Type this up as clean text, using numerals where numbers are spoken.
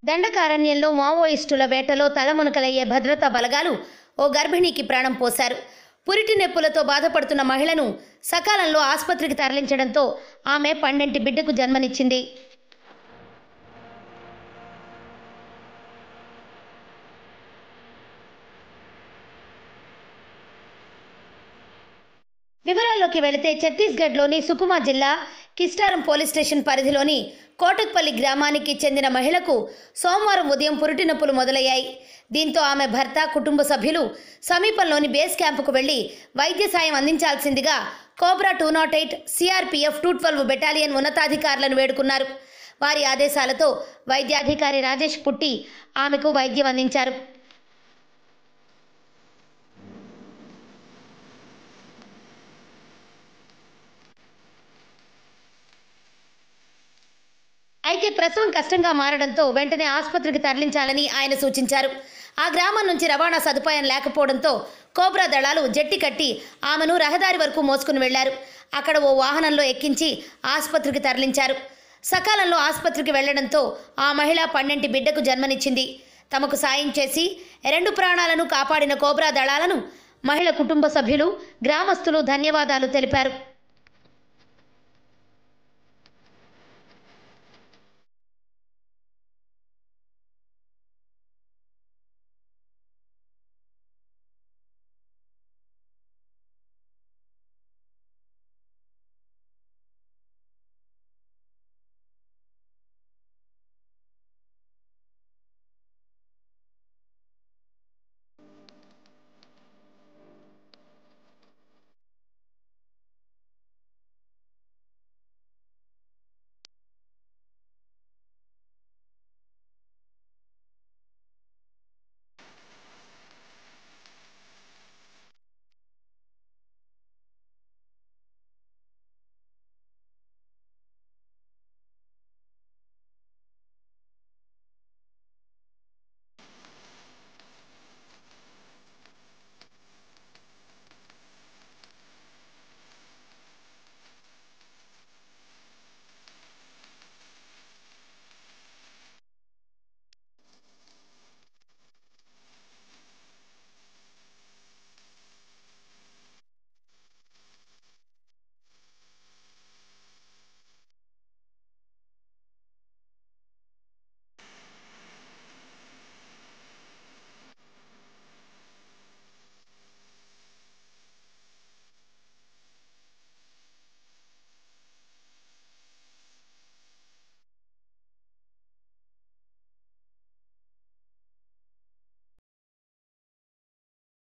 దండకారణ్యంలో మావోయిస్టుల వేటలో తలమునకలయ్యే భద్రతా బలగాలు ఓ గర్భిణికి ప్రాణం పోశారు. పురిటి నొప్పులతో బాధపడుతున్న మహిళను సకాలంలో ఆసుపత్రికి తరలించడంతో ఆమె 12 బిడ్డకు జన్మనిచ్చింది. వివరాల్లోకి వెళితే ఛత్తీస్గఢ్లోని సుకుమా జిల్లా కిస్టారం పోలీస్ స్టేషన్ పరిధిలోని కోటక్పల్లి గ్రామానికి చెందిన మహిళకు సోమవారం ఉదయం పురిటి నొప్పులు మొదలయ్యాయి. దీంతో ఆమె భర్త, కుటుంబ సభ్యులు సమీపంలోని బేస్ క్యాంపుకు వెళ్లి వైద్య సాయం అందించాల్సిందిగా కోబ్రా 208 సిఆర్పీఎఫ్ 212 బెటాలియన్ ఉన్నతాధికారులను వేడుకున్నారు. వారి ఆదేశాలతో వైద్యాధికారి రాజేష్ పుట్టి ఆమెకు వైద్యం అందించారు. అయితే ప్రసవం కష్టంగా మారడంతో వెంటనే ఆసుపత్రికి తరలించాలని ఆయన సూచించారు. ఆ గ్రామం నుంచి రవాణా సదుపాయం లేకపోవడంతో కోబ్రా దళాలు జట్టి కట్టి ఆమెను రహదారి వరకు మోసుకుని వెళ్లారు. అక్కడ ఓ వాహనంలో ఎక్కించి ఆసుపత్రికి తరలించారు. సకాలంలో ఆసుపత్రికి వెళ్లడంతో ఆ మహిళ 12 బిడ్డకు జన్మనిచ్చింది. తమకు సాయం చేసి 2 ప్రాణాలను కాపాడిన కోబ్రా దళాలను మహిళ కుటుంబ సభ్యులు, గ్రామస్తులు ధన్యవాదాలు తెలిపారు.